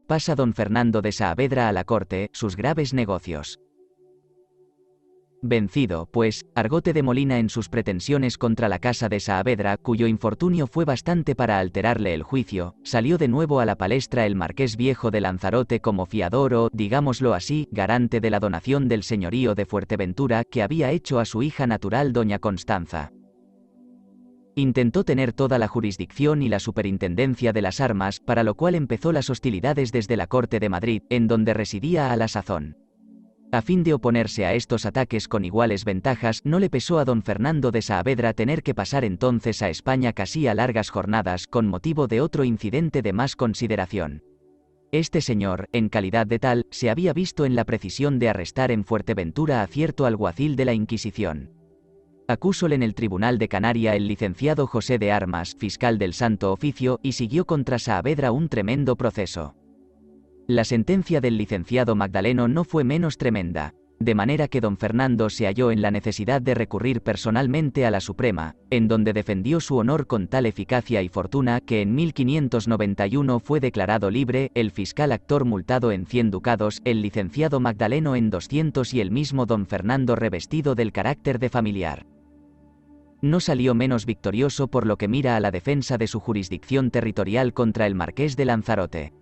pasa don Fernando de Saavedra a la corte, sus graves negocios. Vencido, pues, Argote de Molina en sus pretensiones contra la casa de Saavedra, cuyo infortunio fue bastante para alterarle el juicio, salió de nuevo a la palestra el marqués Viejo de Lanzarote como fiador o, digámoslo así, garante de la donación del señorío de Fuerteventura que había hecho a su hija natural doña Constanza. Intentó tener toda la jurisdicción y la superintendencia de las armas, para lo cual empezó las hostilidades desde la corte de Madrid, en donde residía a la sazón. A fin de oponerse a estos ataques con iguales ventajas, no le pesó a don Fernando de Saavedra tener que pasar entonces a España casi a largas jornadas con motivo de otro incidente de más consideración. Este señor, en calidad de tal, se había visto en la precisión de arrestar en Fuerteventura a cierto alguacil de la Inquisición. Acúsole en el Tribunal de Canaria el licenciado José de Armas, fiscal del Santo Oficio, y siguió contra Saavedra un tremendo proceso. La sentencia del licenciado Magdaleno no fue menos tremenda, de manera que don Fernando se halló en la necesidad de recurrir personalmente a la Suprema, en donde defendió su honor con tal eficacia y fortuna que en 1591 fue declarado libre, el fiscal actor multado en 100 ducados, el licenciado Magdaleno en 200 y el mismo don Fernando revestido del carácter de familiar. No salió menos victorioso por lo que mira a la defensa de su jurisdicción territorial contra el marqués de Lanzarote.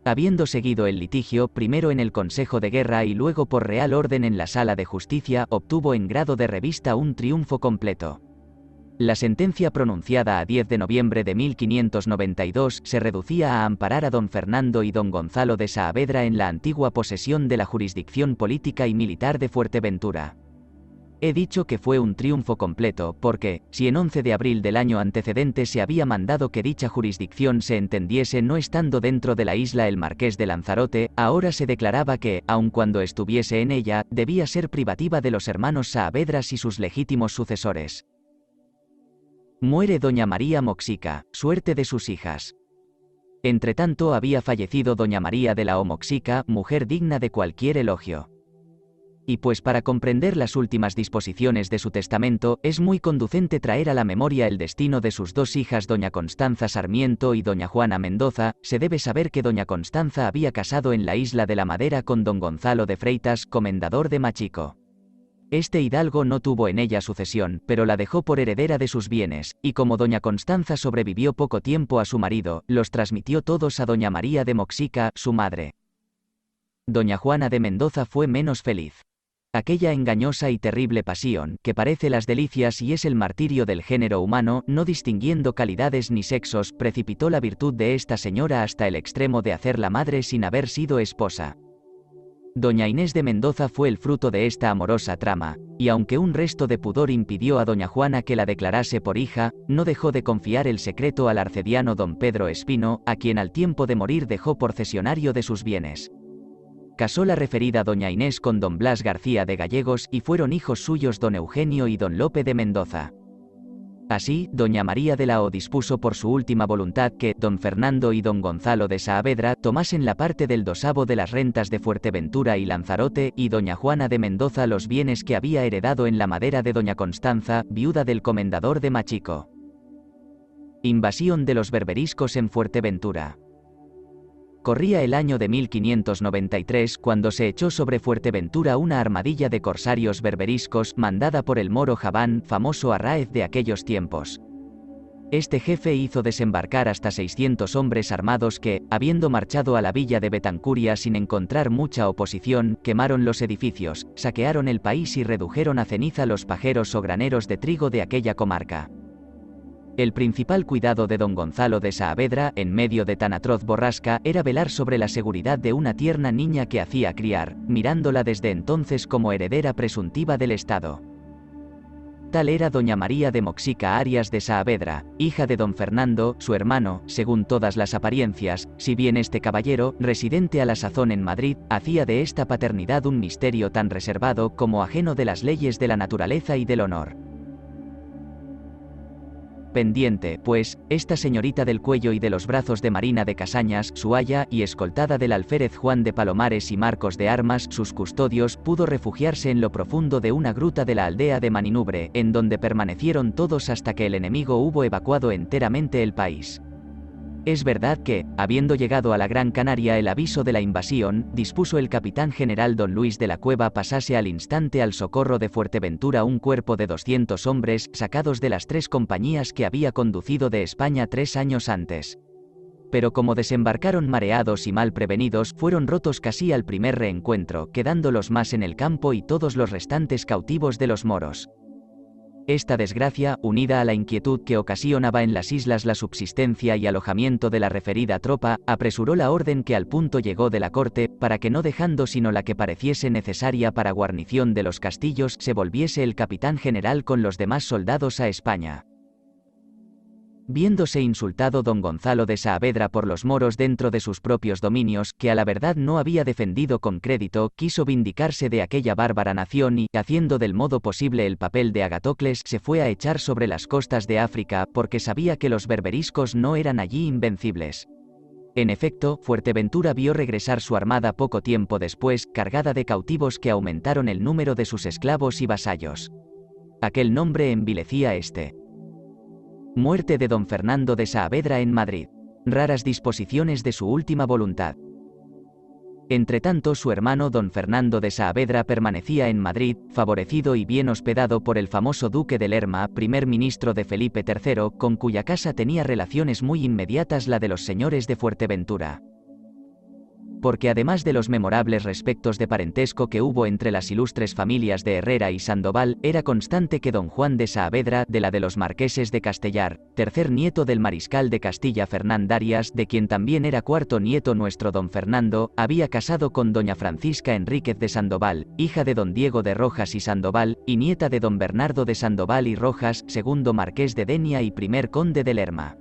Habiendo seguido el litigio primero en el Consejo de Guerra y luego por real orden en la Sala de Justicia, obtuvo en grado de revista un triunfo completo. La sentencia pronunciada a 10 de noviembre de 1592 se reducía a amparar a don Fernando y don Gonzalo de Saavedra en la antigua posesión de la jurisdicción política y militar de Fuerteventura. He dicho que fue un triunfo completo porque, si en 11 de abril del año antecedente se había mandado que dicha jurisdicción se entendiese no estando dentro de la isla el marqués de Lanzarote, ahora se declaraba que, aun cuando estuviese en ella, debía ser privativa de los hermanos Saavedras y sus legítimos sucesores. Muere doña María Moxica, suerte de sus hijas. Entretanto había fallecido doña María de la O Moxica, mujer digna de cualquier elogio. Y pues para comprender las últimas disposiciones de su testamento, es muy conducente traer a la memoria el destino de sus dos hijas doña Constanza Sarmiento y doña Juana Mendoza. Se debe saber que doña Constanza había casado en la isla de la Madera con don Gonzalo de Freitas, comendador de Machico. Este hidalgo no tuvo en ella sucesión, pero la dejó por heredera de sus bienes, y como doña Constanza sobrevivió poco tiempo a su marido, los transmitió todos a doña María de Moxica, su madre. Doña Juana de Mendoza fue menos feliz. Aquella engañosa y terrible pasión, que parece las delicias y es el martirio del género humano, no distinguiendo calidades ni sexos, precipitó la virtud de esta señora hasta el extremo de hacerla madre sin haber sido esposa. Doña Inés de Mendoza fue el fruto de esta amorosa trama, y aunque un resto de pudor impidió a doña Juana que la declarase por hija, no dejó de confiar el secreto al arcediano don Pedro Espino, a quien al tiempo de morir dejó por cesionario de sus bienes. Casó la referida doña Inés con don Blas García de Gallegos y fueron hijos suyos don Eugenio y don Lope de Mendoza. Así, doña María de la O dispuso por su última voluntad que don Fernando y don Gonzalo de Saavedra tomasen la parte del dosavo de las rentas de Fuerteventura y Lanzarote, y doña Juana de Mendoza los bienes que había heredado en la Madera de doña Constanza, viuda del comendador de Machico. Invasión de los berberiscos en Fuerteventura. Corría el año de 1593 cuando se echó sobre Fuerteventura una armadilla de corsarios berberiscos mandada por el moro Jabán, famoso arráez de aquellos tiempos. Este jefe hizo desembarcar hasta 600 hombres armados que, habiendo marchado a la villa de Betancuria sin encontrar mucha oposición, quemaron los edificios, saquearon el país y redujeron a ceniza los pajeros o graneros de trigo de aquella comarca. El principal cuidado de don Gonzalo de Saavedra, en medio de tan atroz borrasca, era velar sobre la seguridad de una tierna niña que hacía criar, mirándola desde entonces como heredera presuntiva del Estado. Tal era doña María de Moxica Arias de Saavedra, hija de don Fernando, su hermano, según todas las apariencias, si bien este caballero, residente a la sazón en Madrid, hacía de esta paternidad un misterio tan reservado como ajeno de las leyes de la naturaleza y del honor. Pendiente, pues, esta señorita del cuello y de los brazos de Marina de Casañas, su aya, y escoltada del alférez Juan de Palomares y Marcos de Armas, sus custodios, pudo refugiarse en lo profundo de una gruta de la aldea de Maninubre, en donde permanecieron todos hasta que el enemigo hubo evacuado enteramente el país. Es verdad que, habiendo llegado a la Gran Canaria el aviso de la invasión, dispuso el capitán general don Luis de la Cueva pasase al instante al socorro de Fuerteventura un cuerpo de 200 hombres, sacados de las 3 compañías que había conducido de España 3 años antes. Pero como desembarcaron mareados y mal prevenidos, fueron rotos casi al primer reencuentro, quedando los más en el campo y todos los restantes cautivos de los moros. Esta desgracia, unida a la inquietud que ocasionaba en las islas la subsistencia y alojamiento de la referida tropa, apresuró la orden que al punto llegó de la corte, para que no dejando sino la que pareciese necesaria para guarnición de los castillos, se volviese el capitán general con los demás soldados a España. Viéndose insultado don Gonzalo de Saavedra por los moros dentro de sus propios dominios, que a la verdad no había defendido con crédito, quiso vindicarse de aquella bárbara nación y, haciendo del modo posible el papel de Agatocles, se fue a echar sobre las costas de África, porque sabía que los berberiscos no eran allí invencibles. En efecto, Fuerteventura vio regresar su armada poco tiempo después, cargada de cautivos que aumentaron el número de sus esclavos y vasallos. Aquel nombre envilecía este. Muerte de don Fernando de Saavedra en Madrid. Raras disposiciones de su última voluntad. Entretanto, su hermano don Fernando de Saavedra permanecía en Madrid, favorecido y bien hospedado por el famoso duque de Lerma, primer ministro de Felipe III, con cuya casa tenía relaciones muy inmediatas la de los señores de Fuerteventura. Porque además de los memorables respectos de parentesco que hubo entre las ilustres familias de Herrera y Sandoval, era constante que don Juan de Saavedra, de la de los marqueses de Castellar, tercer nieto del mariscal de Castilla Fernán Darias, de quien también era cuarto nieto nuestro don Fernando, había casado con doña Francisca Enríquez de Sandoval, hija de don Diego de Rojas y Sandoval, y nieta de don Bernardo de Sandoval y Rojas, segundo marqués de Denia y primer conde de Lerma.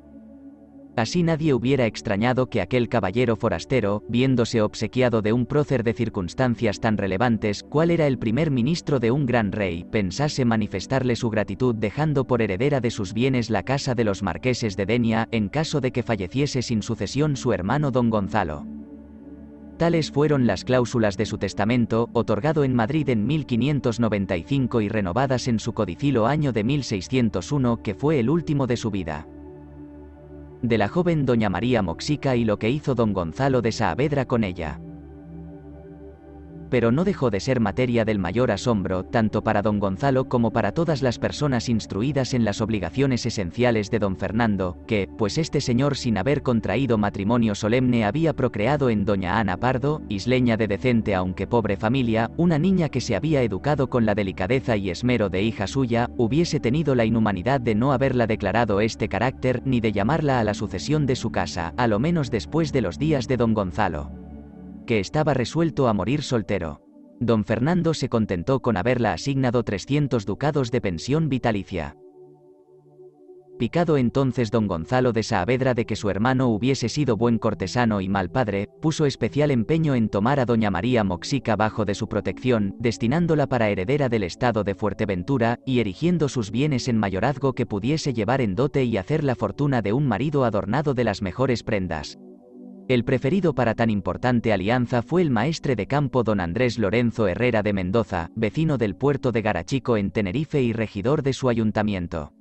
Así nadie hubiera extrañado que aquel caballero forastero, viéndose obsequiado de un prócer de circunstancias tan relevantes, cual era el primer ministro de un gran rey, pensase manifestarle su gratitud dejando por heredera de sus bienes la casa de los marqueses de Denia, en caso de que falleciese sin sucesión su hermano don Gonzalo. Tales fueron las cláusulas de su testamento, otorgado en Madrid en 1595 y renovadas en su codicilo año de 1601, que fue el último de su vida. De la joven doña María Moxica y lo que hizo don Gonzalo de Saavedra con ella. Pero no dejó de ser materia del mayor asombro, tanto para don Gonzalo como para todas las personas instruidas en las obligaciones esenciales de don Fernando, que, pues este señor sin haber contraído matrimonio solemne había procreado en doña Ana Pardo, isleña de decente aunque pobre familia, una niña que se había educado con la delicadeza y esmero de hija suya, hubiese tenido la inhumanidad de no haberla declarado este carácter, ni de llamarla a la sucesión de su casa, a lo menos después de los días de don Gonzalo, que estaba resuelto a morir soltero. Don Fernando se contentó con haberla asignado 300 ducados de pensión vitalicia. Picado entonces don Gonzalo de Saavedra de que su hermano hubiese sido buen cortesano y mal padre, puso especial empeño en tomar a doña María Moxica bajo de su protección, destinándola para heredera del estado de Fuerteventura, y erigiendo sus bienes en mayorazgo que pudiese llevar en dote y hacer la fortuna de un marido adornado de las mejores prendas. El preferido para tan importante alianza fue el maestre de campo don Andrés Lorenzo Herrera de Mendoza, vecino del puerto de Garachico en Tenerife y regidor de su ayuntamiento.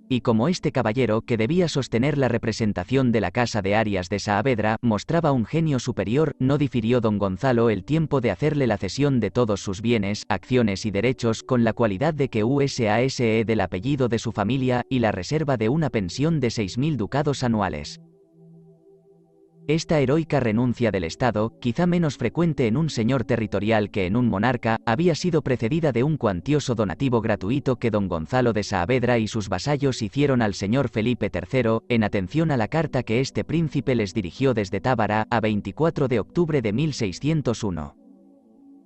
Y como este caballero, que debía sostener la representación de la casa de Arias de Saavedra, mostraba un genio superior, no difirió don Gonzalo el tiempo de hacerle la cesión de todos sus bienes, acciones y derechos, con la cualidad de que usase del apellido de su familia, y la reserva de una pensión de 6.000 ducados anuales. Esta heroica renuncia del Estado, quizá menos frecuente en un señor territorial que en un monarca, había sido precedida de un cuantioso donativo gratuito que don Gonzalo de Saavedra y sus vasallos hicieron al señor Felipe III, en atención a la carta que este príncipe les dirigió desde Tábara, a 24 de octubre de 1601.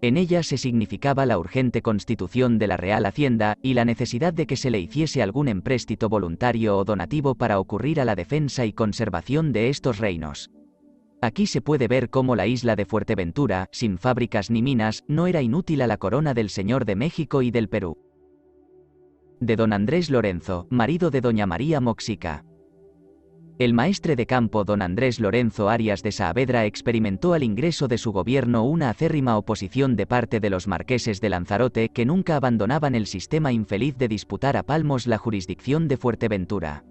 En ella se significaba la urgente constitución de la Real Hacienda, y la necesidad de que se le hiciese algún empréstito voluntario o donativo para ocurrir a la defensa y conservación de estos reinos. Aquí se puede ver cómo la isla de Fuerteventura, sin fábricas ni minas, no era inútil a la corona del señor de México y del Perú. De don Andrés Lorenzo, marido de doña María Moxica. El maestre de campo don Andrés Lorenzo Arias de Saavedra experimentó al ingreso de su gobierno una acérrima oposición de parte de los marqueses de Lanzarote que nunca abandonaban el sistema infeliz de disputar a palmos la jurisdicción de Fuerteventura.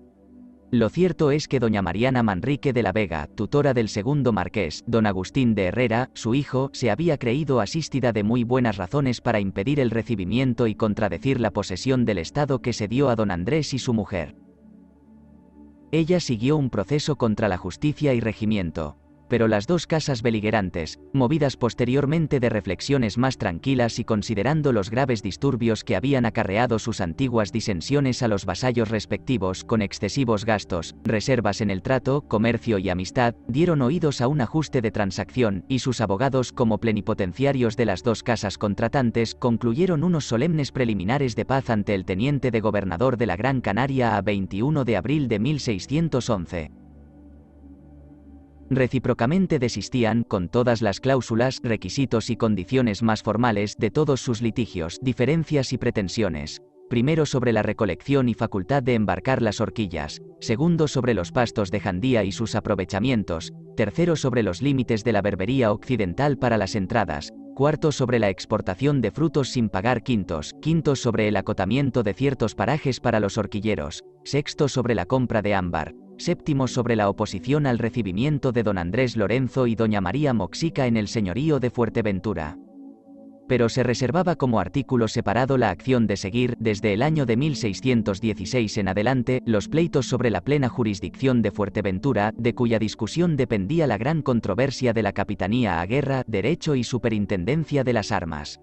Lo cierto es que doña Mariana Manrique de la Vega, tutora del segundo marqués, don Agustín de Herrera, su hijo, se había creído asistida de muy buenas razones para impedir el recibimiento y contradecir la posesión del Estado que se dio a don Andrés y su mujer. Ella siguió un proceso contra la justicia y regimiento. Pero las dos casas beligerantes, movidas posteriormente de reflexiones más tranquilas y considerando los graves disturbios que habían acarreado sus antiguas disensiones a los vasallos respectivos con excesivos gastos, reservas en el trato, comercio y amistad, dieron oídos a un ajuste de transacción, y sus abogados como plenipotenciarios de las dos casas contratantes concluyeron unos solemnes preliminares de paz ante el teniente de gobernador de la Gran Canaria a 21 de abril de 1611. Recíprocamente desistían, con todas las cláusulas, requisitos y condiciones más formales, de todos sus litigios, diferencias y pretensiones. Primero sobre la recolección y facultad de embarcar las horquillas, segundo sobre los pastos de Jandía y sus aprovechamientos, tercero sobre los límites de la berbería occidental para las entradas, cuarto sobre la exportación de frutos sin pagar quintos, quinto sobre el acotamiento de ciertos parajes para los horquilleros, sexto sobre la compra de ámbar, séptimo sobre la oposición al recibimiento de don Andrés Lorenzo y doña María Moxica en el señorío de Fuerteventura. Pero se reservaba como artículo separado la acción de seguir, desde el año de 1616 en adelante, los pleitos sobre la plena jurisdicción de Fuerteventura, de cuya discusión dependía la gran controversia de la capitanía a guerra, derecho y superintendencia de las armas.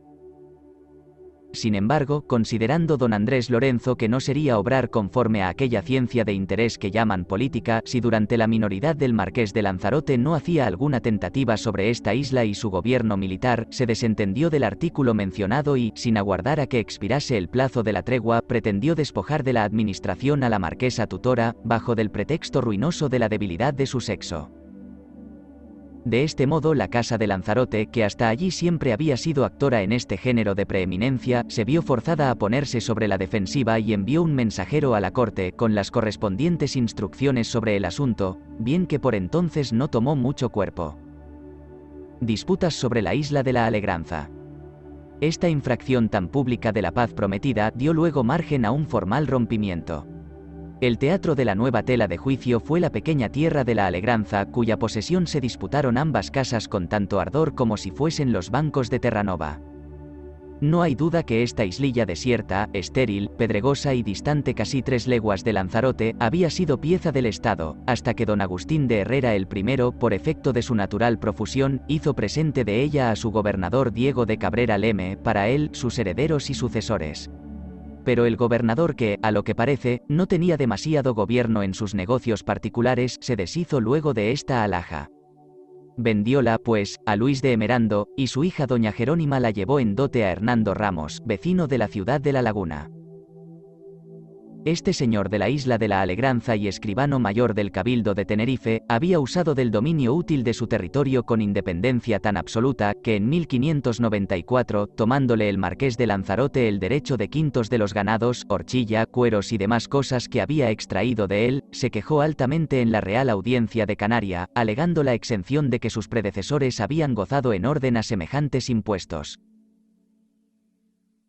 Sin embargo, considerando don Andrés Lorenzo que no sería obrar conforme a aquella ciencia de interés que llaman política, si durante la minoridad del marqués de Lanzarote no hacía alguna tentativa sobre esta isla y su gobierno militar, se desentendió del artículo mencionado y, sin aguardar a que expirase el plazo de la tregua, pretendió despojar de la administración a la marquesa tutora, bajo del pretexto ruinoso de la debilidad de su sexo. De este modo la Casa de Lanzarote, que hasta allí siempre había sido actora en este género de preeminencia, se vio forzada a ponerse sobre la defensiva y envió un mensajero a la corte, con las correspondientes instrucciones sobre el asunto, bien que por entonces no tomó mucho cuerpo. Disputas sobre la isla de la Alegranza. Esta infracción tan pública de la paz prometida dio luego margen a un formal rompimiento. El teatro de la nueva tela de juicio fue la pequeña tierra de la Alegranza, cuya posesión se disputaron ambas casas con tanto ardor como si fuesen los bancos de Terranova. No hay duda que esta islilla desierta, estéril, pedregosa y distante casi 3 leguas de Lanzarote, había sido pieza del Estado, hasta que don Agustín de Herrera el primero, por efecto de su natural profusión, hizo presente de ella a su gobernador Diego de Cabrera Leme, para él, sus herederos y sucesores. Pero el gobernador que, a lo que parece, no tenía demasiado gobierno en sus negocios particulares, se deshizo luego de esta alhaja. Vendióla, pues, a Luis de Emerando, y su hija doña Jerónima la llevó en dote a Hernando Ramos, vecino de la ciudad de La Laguna. Este señor de la isla de la Alegranza y escribano mayor del Cabildo de Tenerife, había usado del dominio útil de su territorio con independencia tan absoluta, que en 1594, tomándole el marqués de Lanzarote el derecho de quintos de los ganados, horchilla, cueros y demás cosas que había extraído de él, se quejó altamente en la Real Audiencia de Canaria, alegando la exención de que sus predecesores habían gozado en orden a semejantes impuestos.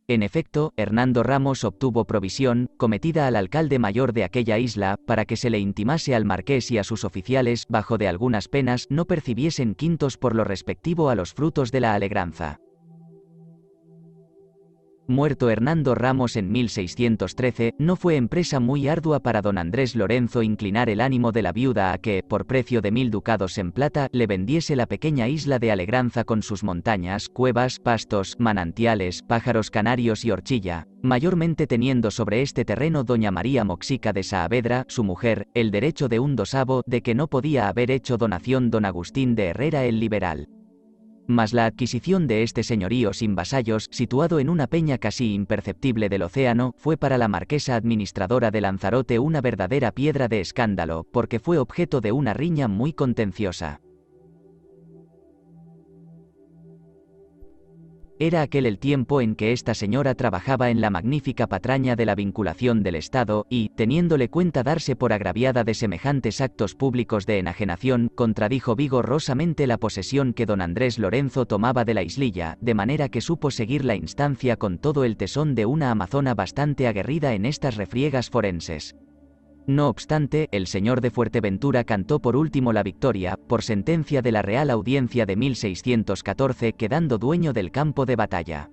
En efecto, Hernando Ramos obtuvo provisión, cometida al alcalde mayor de aquella isla, para que se le intimase al marqués y a sus oficiales, bajo de algunas penas, no percibiesen quintos por lo respectivo a los frutos de la Alegranza. Muerto Hernando Ramos en 1613, no fue empresa muy ardua para don Andrés Lorenzo inclinar el ánimo de la viuda a que, por precio de 1000 ducados en plata, le vendiese la pequeña isla de Alegranza con sus montañas, cuevas, pastos, manantiales, pájaros canarios y horchilla, mayormente teniendo sobre este terreno doña María Moxica de Saavedra, su mujer, el derecho de un dosavo, de que no podía haber hecho donación don Agustín de Herrera el liberal. Mas la adquisición de este señorío sin vasallos, situado en una peña casi imperceptible del océano, fue para la marquesa administradora de Lanzarote una verdadera piedra de escándalo, porque fue objeto de una riña muy contenciosa. Era aquel el tiempo en que esta señora trabajaba en la magnífica patraña de la vinculación del Estado, y, teniéndole cuenta darse por agraviada de semejantes actos públicos de enajenación, contradijo vigorosamente la posesión que don Andrés Lorenzo tomaba de la islilla, de manera que supo seguir la instancia con todo el tesón de una amazona bastante aguerrida en estas refriegas forenses. No obstante, el señor de Fuerteventura cantó por último la victoria, por sentencia de la Real Audiencia de 1614, quedando dueño del campo de batalla.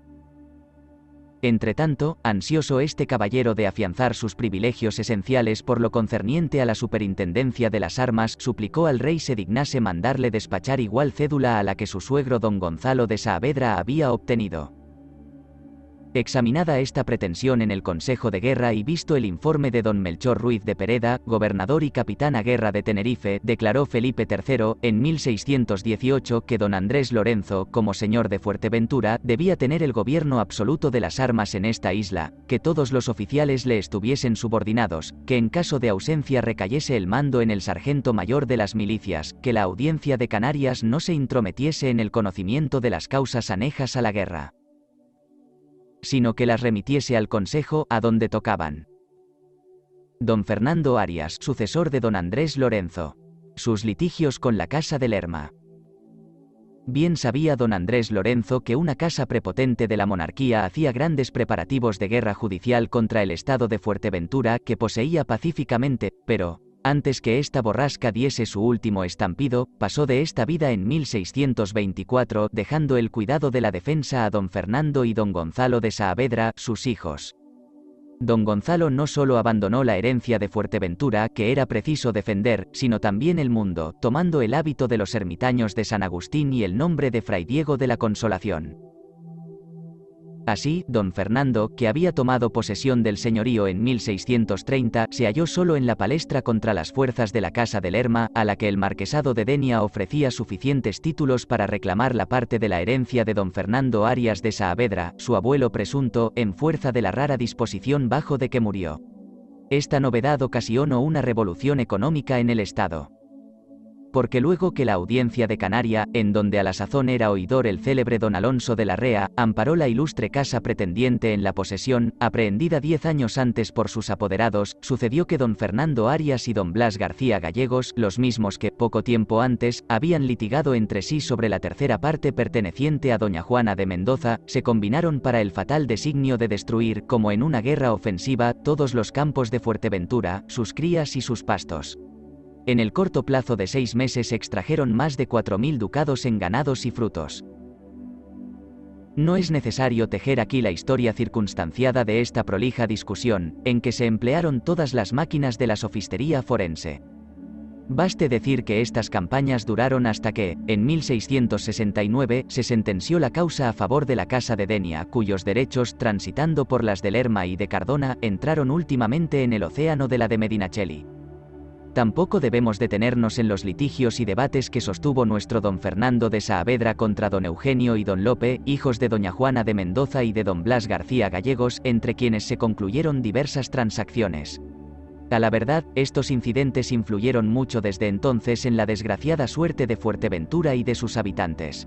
Entretanto, ansioso este caballero de afianzar sus privilegios esenciales por lo concerniente a la superintendencia de las armas, suplicó al rey se dignase mandarle despachar igual cédula a la que su suegro don Gonzalo de Saavedra había obtenido. Examinada esta pretensión en el Consejo de Guerra y visto el informe de don Melchor Ruiz de Pereda, gobernador y capitán a guerra de Tenerife, declaró Felipe III, en 1618, que don Andrés Lorenzo, como señor de Fuerteventura, debía tener el gobierno absoluto de las armas en esta isla, que todos los oficiales le estuviesen subordinados, que en caso de ausencia recayese el mando en el sargento mayor de las milicias, que la Audiencia de Canarias no se intrometiese en el conocimiento de las causas anejas a la guerra, sino que las remitiese al Consejo, a donde tocaban. Don Fernando Arias, sucesor de don Andrés Lorenzo. Sus litigios con la Casa de Lerma. Bien sabía don Andrés Lorenzo que una casa prepotente de la monarquía hacía grandes preparativos de guerra judicial contra el Estado de Fuerteventura, que poseía pacíficamente, pero, antes que esta borrasca diese su último estampido, pasó de esta vida en 1624, dejando el cuidado de la defensa a don Fernando y don Gonzalo de Saavedra, sus hijos. Don Gonzalo no solo abandonó la herencia de Fuerteventura, que era preciso defender, sino también el mundo, tomando el hábito de los ermitaños de San Agustín y el nombre de Fray Diego de la Consolación. Así, don Fernando, que había tomado posesión del señorío en 1630, se halló solo en la palestra contra las fuerzas de la Casa de Lerma, a la que el marquesado de Denia ofrecía suficientes títulos para reclamar la parte de la herencia de don Fernando Arias de Saavedra, su abuelo presunto, en fuerza de la rara disposición bajo de que murió. Esta novedad ocasionó una revolución económica en el Estado. Porque luego que la Audiencia de Canaria, en donde a la sazón era oidor el célebre don Alonso de la Rea, amparó la ilustre casa pretendiente en la posesión, aprehendida 10 años antes por sus apoderados, sucedió que don Fernando Arias y don Blas García Gallegos, los mismos que, poco tiempo antes, habían litigado entre sí sobre la tercera parte perteneciente a doña Juana de Mendoza, se combinaron para el fatal designio de destruir, como en una guerra ofensiva, todos los campos de Fuerteventura, sus crías y sus pastos. En el corto plazo de 6 meses extrajeron más de 4.000 ducados en ganados y frutos. No es necesario tejer aquí la historia circunstanciada de esta prolija discusión, en que se emplearon todas las máquinas de la sofistería forense. Baste decir que estas campañas duraron hasta que, en 1669, se sentenció la causa a favor de la Casa de Denia, cuyos derechos, transitando por las de Lerma y de Cardona, entraron últimamente en el océano de la de Medinaceli. Tampoco debemos detenernos en los litigios y debates que sostuvo nuestro don Fernando de Saavedra contra don Eugenio y don Lope, hijos de doña Juana de Mendoza y de don Blas García Gallegos, entre quienes se concluyeron diversas transacciones. A la verdad, estos incidentes influyeron mucho desde entonces en la desgraciada suerte de Fuerteventura y de sus habitantes.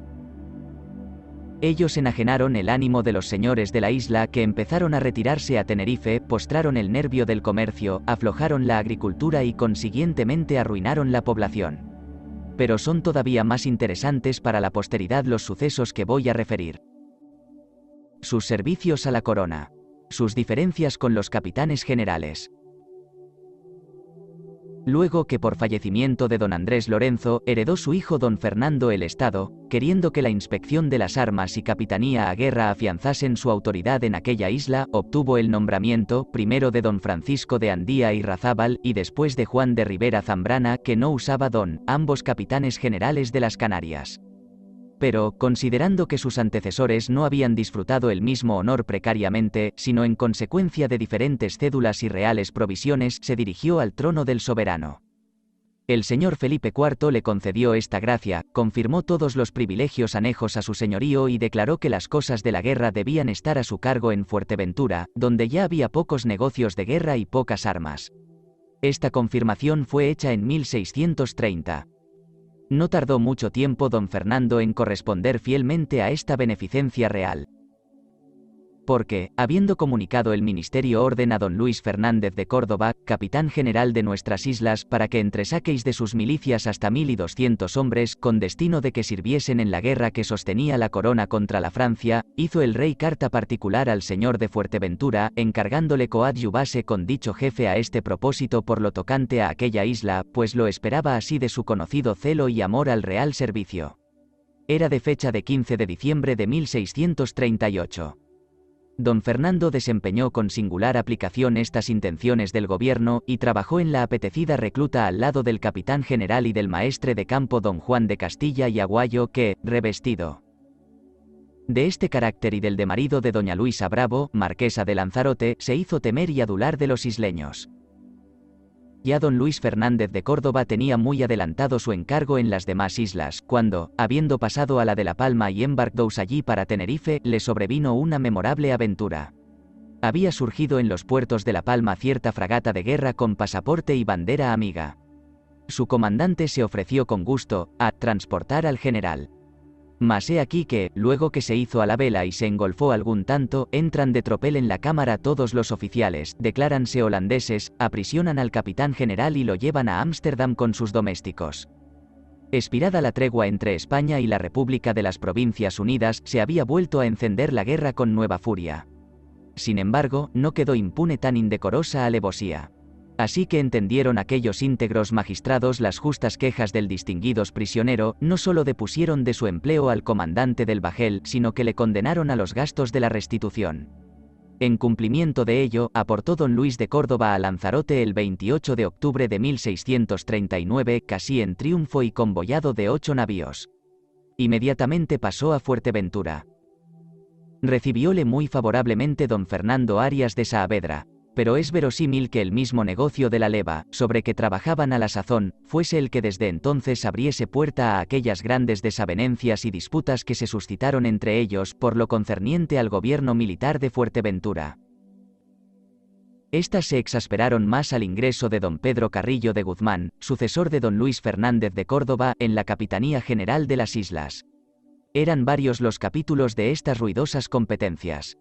Ellos enajenaron el ánimo de los señores de la isla, que empezaron a retirarse a Tenerife, postraron el nervio del comercio, aflojaron la agricultura y consiguientemente arruinaron la población. Pero son todavía más interesantes para la posteridad los sucesos que voy a referir. Sus servicios a la corona. Sus diferencias con los capitanes generales. Luego que por fallecimiento de don Andrés Lorenzo, heredó su hijo don Fernando el Estado, queriendo que la inspección de las armas y capitanía a guerra afianzasen su autoridad en aquella isla, obtuvo el nombramiento, primero de don Francisco de Andía y Razábal, y después de Juan de Rivera Zambrana, que no usaba don, ambos capitanes generales de las Canarias. Pero, considerando que sus antecesores no habían disfrutado el mismo honor precariamente, sino en consecuencia de diferentes cédulas y reales provisiones, se dirigió al trono del soberano. El señor Felipe IV le concedió esta gracia, confirmó todos los privilegios anejos a su señorío y declaró que las cosas de la guerra debían estar a su cargo en Fuerteventura, donde ya había pocos negocios de guerra y pocas armas. Esta confirmación fue hecha en 1630. No tardó mucho tiempo don Fernando en corresponder fielmente a esta beneficencia real. porque, habiendo comunicado el ministerio orden a don Luis Fernández de Córdoba, capitán general de nuestras islas, para que entresaquéis de sus milicias hasta 1200 hombres, con destino de que sirviesen en la guerra que sostenía la corona contra la Francia, hizo el rey carta particular al señor de Fuerteventura, encargándole coadyuvase con dicho jefe a este propósito por lo tocante a aquella isla, pues lo esperaba así de su conocido celo y amor al real servicio. Era de fecha de 15 de diciembre de 1638. Don Fernando desempeñó con singular aplicación estas intenciones del gobierno, y trabajó en la apetecida recluta al lado del capitán general y del maestre de campo don Juan de Castilla y Aguayo que, revestido de este carácter y del de marido de doña Luisa Bravo, marquesa de Lanzarote, se hizo temer y adular de los isleños. Ya don Luis Fernández de Córdoba tenía muy adelantado su encargo en las demás islas, cuando, habiendo pasado a la de La Palma y embarcdous allí para Tenerife, le sobrevino una memorable aventura. Había surgido en los puertos de La Palma cierta fragata de guerra con pasaporte y bandera amiga. Su comandante se ofreció con gusto a transportar al general. Mas he aquí que, luego que se hizo a la vela y se engolfó algún tanto, entran de tropel en la cámara todos los oficiales, decláranse holandeses, aprisionan al capitán general y lo llevan a Ámsterdam con sus domésticos. Expirada la tregua entre España y la República de las Provincias Unidas, se había vuelto a encender la guerra con nueva furia. Sin embargo, no quedó impune tan indecorosa alevosía. Así que entendieron aquellos íntegros magistrados las justas quejas del distinguidos prisionero, no solo depusieron de su empleo al comandante del bajel, sino que le condenaron a los gastos de la restitución. En cumplimiento de ello, aportó don Luis de Córdoba a Lanzarote el 28 de octubre de 1639, casi en triunfo y convoyado de 8 navíos. Inmediatamente pasó a Fuerteventura. Recibióle muy favorablemente don Fernando Arias de Saavedra, pero es verosímil que el mismo negocio de la leva, sobre que trabajaban a la sazón, fuese el que desde entonces abriese puerta a aquellas grandes desavenencias y disputas que se suscitaron entre ellos por lo concerniente al gobierno militar de Fuerteventura. Estas se exasperaron más al ingreso de don Pedro Carrillo de Guzmán, sucesor de don Luis Fernández de Córdoba, en la Capitanía General de las Islas. Eran varios los capítulos de estas ruidosas competencias.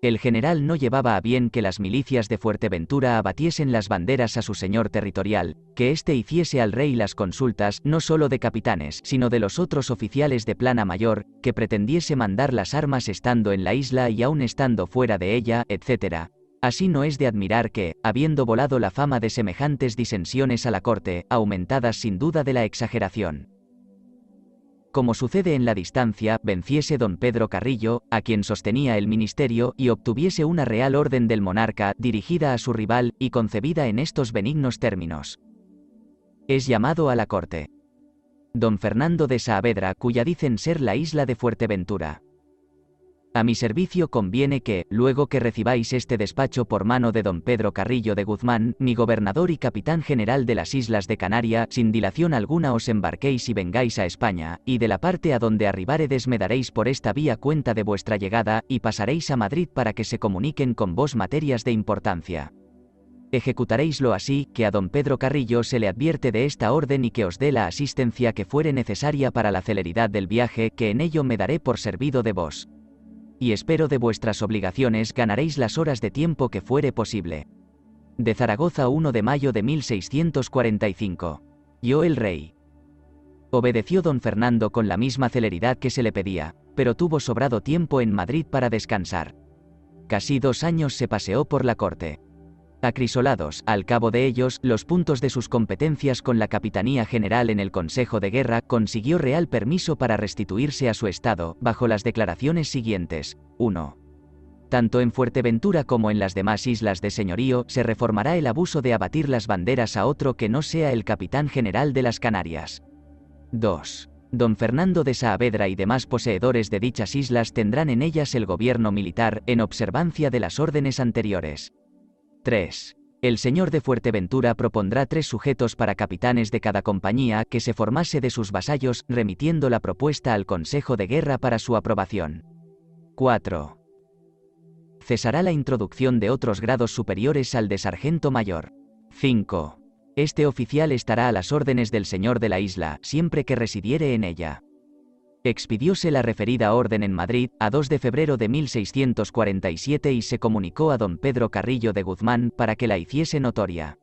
El general no llevaba a bien que las milicias de Fuerteventura abatiesen las banderas a su señor territorial, que éste hiciese al rey las consultas, no solo de capitanes, sino de los otros oficiales de plana mayor, que pretendiese mandar las armas estando en la isla y aun estando fuera de ella, etc. Así no es de admirar que, habiendo volado la fama de semejantes disensiones a la corte, aumentadas sin duda de la exageración, como sucede en la distancia, venciese don Pedro Carrillo, a quien sostenía el ministerio, y obtuviese una real orden del monarca, dirigida a su rival, y concebida en estos benignos términos. Es llamado a la corte don Fernando de Saavedra, cuya dicen ser la isla de Fuerteventura. A mi servicio conviene que, luego que recibáis este despacho por mano de don Pedro Carrillo de Guzmán, mi gobernador y capitán general de las islas de Canaria, sin dilación alguna os embarquéis y vengáis a España, y de la parte a donde arribáredes me daréis por esta vía cuenta de vuestra llegada, y pasaréis a Madrid para que se comuniquen con vos materias de importancia. Ejecutaréislo así, que a don Pedro Carrillo se le advierte de esta orden y que os dé la asistencia que fuere necesaria para la celeridad del viaje, que en ello me daré por servido de vos. Y espero de vuestras obligaciones ganaréis las horas de tiempo que fuere posible. De Zaragoza 1 de mayo de 1645. Yo el rey. Obedeció don Fernando con la misma celeridad que se le pedía, pero tuvo sobrado tiempo en Madrid para descansar. Casi 2 años se paseó por la corte. Acrisolados, al cabo de ellos, los puntos de sus competencias con la Capitanía General en el Consejo de Guerra, consiguió real permiso para restituirse a su estado, bajo las declaraciones siguientes. 1. Tanto en Fuerteventura como en las demás islas de señorío, se reformará el abuso de abatir las banderas a otro que no sea el Capitán General de las Canarias. 2. Don Fernando de Saavedra y demás poseedores de dichas islas tendrán en ellas el gobierno militar, en observancia de las órdenes anteriores. 3. El señor de Fuerteventura propondrá 3 sujetos para capitanes de cada compañía que se formase de sus vasallos, remitiendo la propuesta al Consejo de Guerra para su aprobación. 4. Cesará la introducción de otros grados superiores al de sargento mayor. 5. Este oficial estará a las órdenes del señor de la isla, siempre que residiere en ella. Expidióse la referida orden en Madrid, a 2 de febrero de 1647 y se comunicó a don Pedro Carrillo de Guzmán para que la hiciese notoria.